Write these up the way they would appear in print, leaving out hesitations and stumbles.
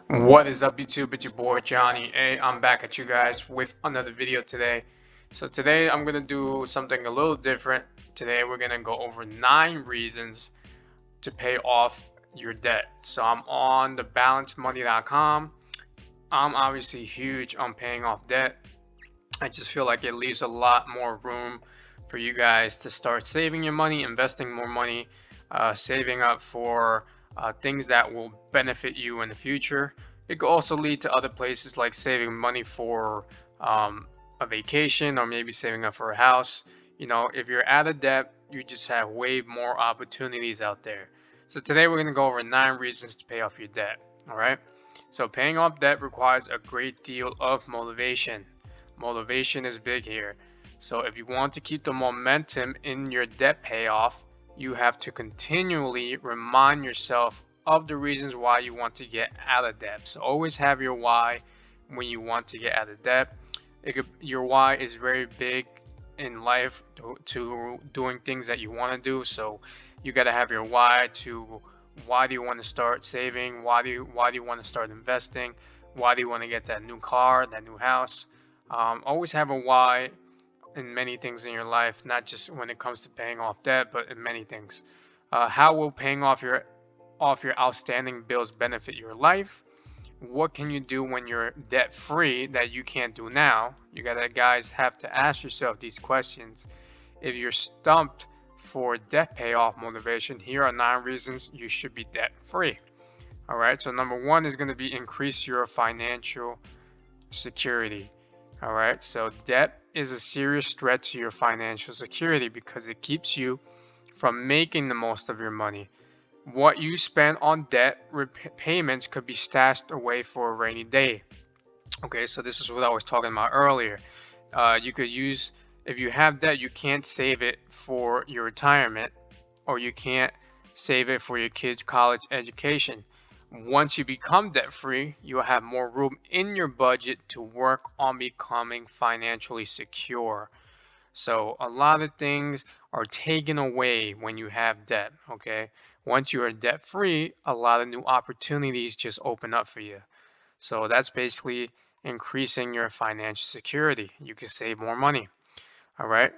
What is up, YouTube? It's your boy Johnny A. I'm back at you guys with another video today. So today I'm gonna do something a little different. Today we're gonna go over 9 reasons to pay off your debt. So I'm on the balancemoney.com. I'm obviously huge on paying off debt. I just feel like it leaves a lot more room for you guys to start saving your money, investing more money, saving up for things that will benefit you in the future. It could also lead to other places like saving money for a vacation or maybe saving up for a house. You know, if you're out of debt, you just have way more opportunities out there. So today we're going to go over 9 reasons to pay off your debt. All right. So paying off debt requires a great deal of motivation. Motivation is big here. So if you want to keep the momentum in your debt payoff, you have to continually remind yourself of the reasons why you want to get out of debt. So always have your why when you want to get out of debt. Your why is very big in life to doing things that you want to do. So you got to have your why to why do you want to start saving? Why do you want to start investing? Why do you want to get that new car, that new house? Always have a why in many things in your life, not just when it comes to paying off debt, but in many things. How will paying off your outstanding bills benefit your life? What can you do when you're debt free that you can't do now? You gotta guys have to ask yourself these questions. If you're stumped for debt payoff motivation, here are 9 reasons you should be debt free. All right, so number one is going to be increase your financial security. All right, so debt is a serious threat to your financial security because it keeps you from making the most of your money. What you spend on debt repayments could be stashed away for a rainy day. Okay, so this is what I was talking about earlier. You could use, if you have debt, you can't save it for your retirement or you can't save it for your kids' college education. Once you become debt free, you'll have more room in your budget to work on becoming financially secure. So a lot of things are taken away when you have debt, okay? Once you are debt free, a lot of new opportunities just open up for you. So that's basically increasing your financial security. You can save more money. All right.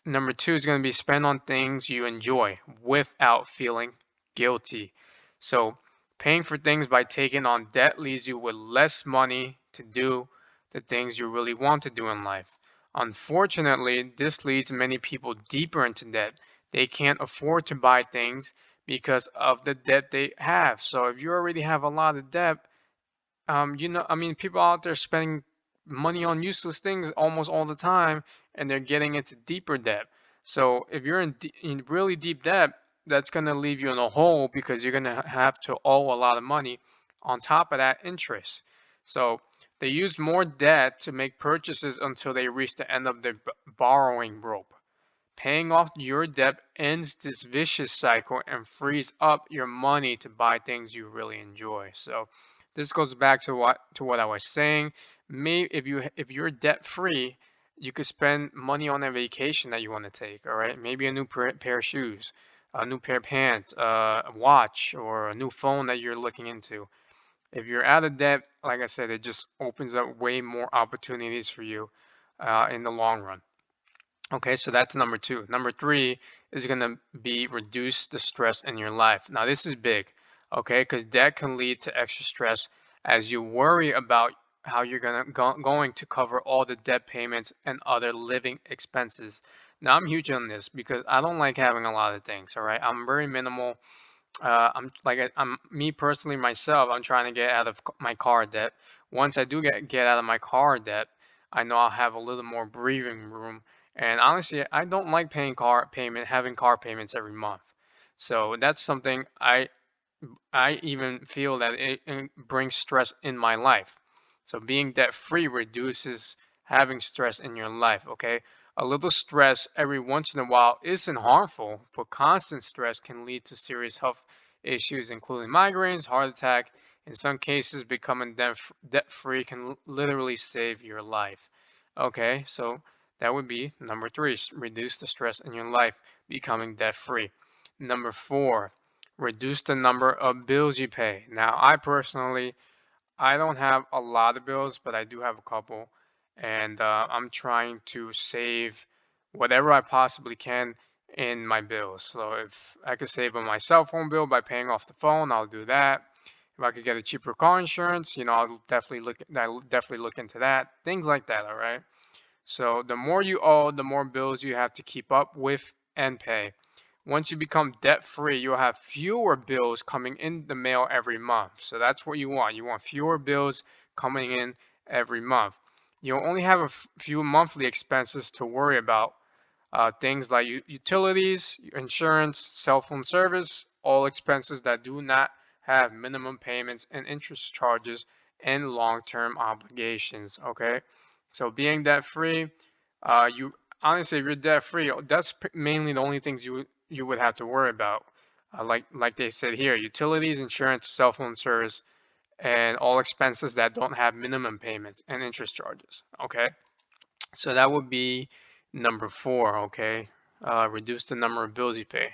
Number two is going to be spend on things you enjoy without feeling guilty. So paying for things by taking on debt leaves you with less money to do the things you really want to do in life. Unfortunately, this leads many people deeper into debt. They can't afford to buy things because of the debt they have. So if you already have a lot of debt, I mean, people out there spending money on useless things almost all the time, and they're getting into deeper debt. So if you're in really deep debt, that's going to leave you in a hole because you're going to have to owe a lot of money. On top of that, interest. So they use more debt to make purchases until they reach the end of their borrowing rope. Paying off your debt ends this vicious cycle and frees up your money to buy things you really enjoy. So this goes back to what I was saying. Maybe if you're debt free, you could spend money on a vacation that you want to take. All right, maybe a new pair of shoes, a new pair of pants, a watch, or a new phone that you're looking into. If you're out of debt, like I said, it just opens up way more opportunities for you in the long run. Okay, so that's number two. Number three is going to be reduce the stress in your life. Now, this is big, okay, because that can lead to extra stress as you worry about how you're going to cover all the debt payments and other living expenses. Now, I'm huge on this because I don't like having a lot of things, all right? I'm very minimal. I'm me personally myself. I'm trying to get out of my car debt. Once I do get out of my car debt, I know I'll have a little more breathing room. And honestly, I don't like having car payments every month. So that's something I even feel that it brings stress in my life. So being debt free reduces having stress in your life, okay? A little stress every once in a while isn't harmful, but constant stress can lead to serious health issues, including migraines, heart attack. In some cases, becoming debt free can literally save your life. Okay, so that would be number three, reduce the stress in your life, becoming debt free. Number four, reduce the number of bills you pay. Now, I personally, I don't have a lot of bills, but I do have a couple, and I'm trying to save whatever I possibly can in my bills. So if I could save on my cell phone bill by paying off the phone, I'll do that. If I could get a cheaper car insurance, I'll definitely look into that. Things like that, all right? So the more you owe, the more bills you have to keep up with and pay. Once you become debt free, you'll have fewer bills coming in the mail every month. So that's what you want. You want fewer bills coming in every month. You'll only have a few monthly expenses to worry about. Things like utilities, insurance, cell phone service, all expenses that do not have minimum payments and interest charges and long-term obligations. Okay, so being debt free, you honestly, if you're debt free, that's mainly the only things you would have to worry about. Like they said here, utilities, insurance, cell phone service, and all expenses that don't have minimum payments and interest charges. Okay. So that would be number four, okay? Reduce the number of bills you pay.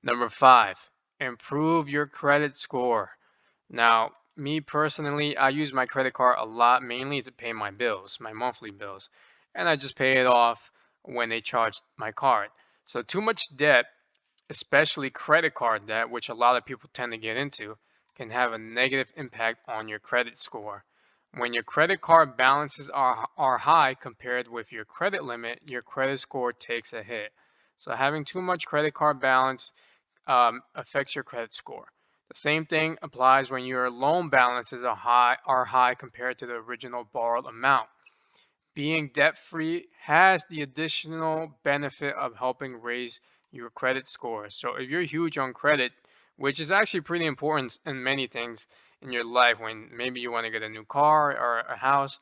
Number five, improve your credit score. Now, me personally, I use my credit card a lot, mainly to pay my bills, my monthly bills, and I just pay it off when they charge my card. So too much debt, especially credit card debt, which a lot of people tend to get into, can have a negative impact on your credit score. When your credit card balances are high compared with your credit limit, your credit score takes a hit. So having too much credit card balance affects your credit score. The same thing applies when your loan balances are high compared to the original borrowed amount. Being debt free has the additional benefit of helping raise your credit score. So if you're huge on credit, which is actually pretty important in many things in your life, when maybe you want to get a new car or a house,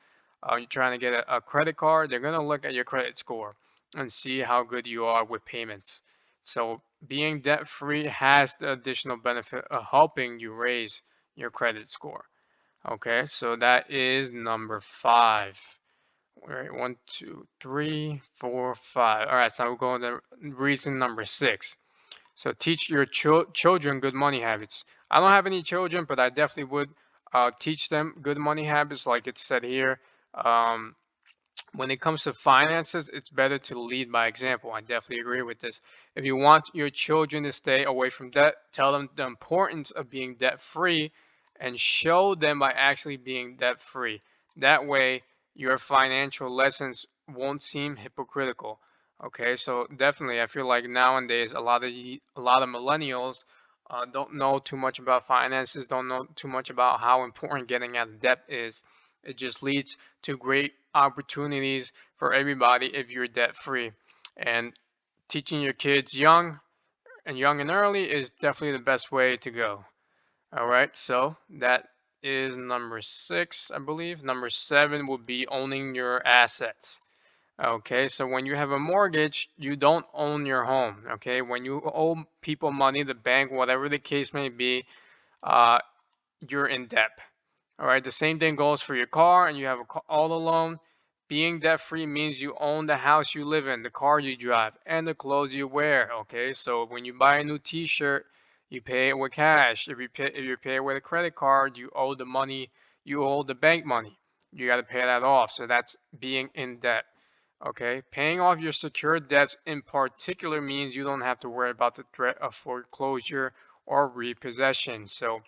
you're trying to get a credit card, they're going to look at your credit score and see how good you are with payments. So being debt free has the additional benefit of helping you raise your credit score. Okay, so that is number five. All right, one, two, three, four, five. All right, so we'll go to reason number six. So teach your children good money habits. I don't have any children, but I definitely would teach them good money habits, like it said here. Um, when it comes to finances, it's better to lead by example. I definitely agree with this. If you want your children to stay away from debt, tell them the importance of being debt free and show them by actually being debt free. That way, your financial lessons won't seem hypocritical. Okay, so definitely, I feel like nowadays a lot of millennials don't know too much about finances, don't know too much about how important getting out of debt is. It just leads to great opportunities for everybody if you're debt free. And teaching your kids young and early is definitely the best way to go. All right, so that is number six, I believe. Number seven would be owning your assets. Okay, so when you have a mortgage, you don't own your home. Okay, when you owe people money, the bank, whatever the case may be, uh, you're in debt. All right, the same thing goes for your car and you have auto loan. Being debt free means you own the house you live in, the car you drive, and the clothes you wear. Okay, so when you buy a new T-shirt, you pay it with cash. If you pay it with a credit card, you owe the money, you owe the bank money. You got to pay that off. So that's being in debt. Okay, paying off your secured debts in particular means you don't have to worry about the threat of foreclosure or repossession. So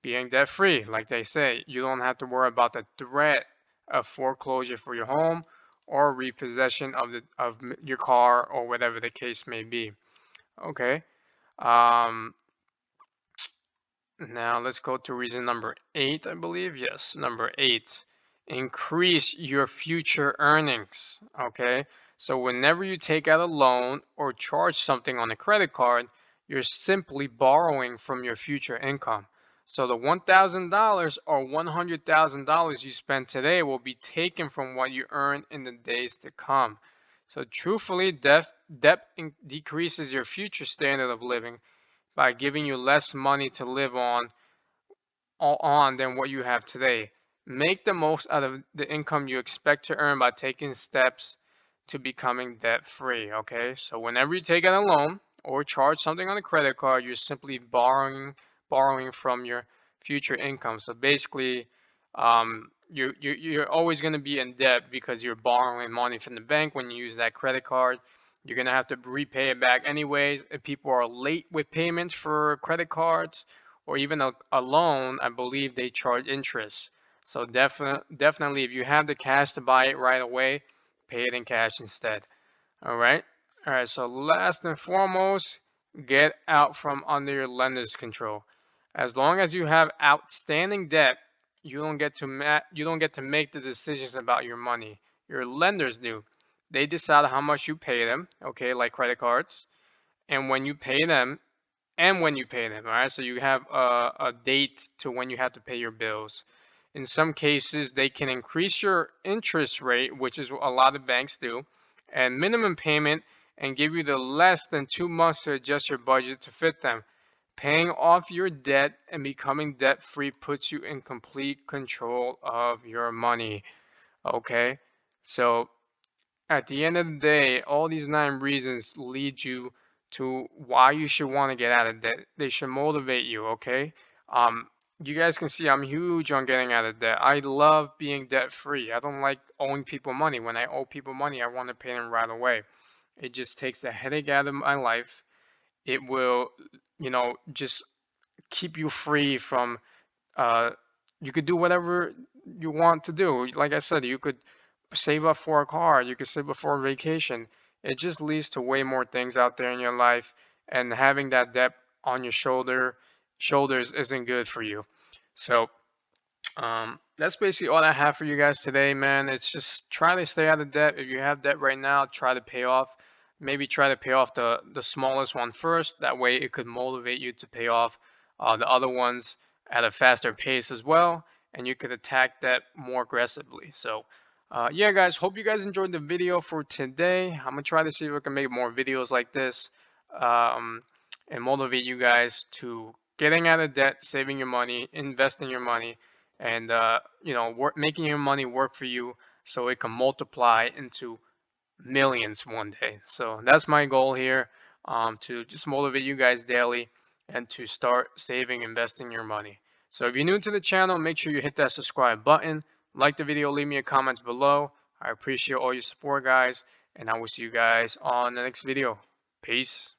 being debt free, like they say, you don't have to worry about the threat of foreclosure for your home or repossession of your car or whatever the case may be. Okay. Um, Now let's go to reason number eight, I believe. Yes, number eight. Increase your future earnings. Okay. So whenever you take out a loan or charge something on a credit card, you're simply borrowing from your future income. So the $1,000 or $100,000 you spend today will be taken from what you earn in the days to come. So truthfully, debt decreases your future standard of living by giving you less money to live on than what you have today. Make the most out of the income you expect to earn by taking steps to becoming debt free. Okay, so whenever you take out a loan or charge something on a credit card, you're simply borrowing from your future income. So basically, You're always going to be in debt because you're borrowing money from the bank when you use that credit card. You're going to have to repay it back anyways. If people are late with payments for credit cards or even a loan, I believe they charge interest. So definitely, if you have the cash to buy it right away, pay it in cash instead. All right. All right. So last and foremost, get out from under your lender's control. As long as you have outstanding debt, you don't get to make the decisions about your money. Your lenders do. They decide how much you pay them, okay, like credit cards, and when you pay them, all right? So you have a date to when you have to pay your bills. In some cases, they can increase your interest rate, which is what a lot of banks do, and minimum payment and give you the less than 2 months to adjust your budget to fit them. Paying off your debt and becoming debt free puts you in complete control of your money. Okay? So at the end of the day, all these 9 reasons lead you to why you should want to get out of debt. They should motivate you, okay? Um, you guys can see I'm huge on getting out of debt. I love being debt free. I don't like owing people money. When I owe people money, I want to pay them right away. It just takes the headache out of my life. It will, just keep you free from uh, you could do whatever you want to do. Like I said, you could save up for a car, you could save up for a vacation. It just leads to way more things out there in your life, and having that debt on your shoulders isn't good for you. So that's basically all I have for you guys today, man. It's just try to stay out of debt. If you have debt right now, try to pay off. Maybe try to pay off the smallest one first. That way, it could motivate you to pay off the other ones at a faster pace as well, and you could attack that more aggressively. So, yeah, guys, hope you guys enjoyed the video for today. I'm gonna try to see if I can make more videos like this, um, and motivate you guys to getting out of debt, saving your money, investing your money, and making your money work for you so it can multiply into millions one day. So that's my goal here, to just motivate you guys daily and to start saving, investing your money. So if you're new to the channel, make sure you hit that subscribe button, like the video, leave me a comment below. I appreciate all your support, guys, and I will see you guys on the next video. Peace.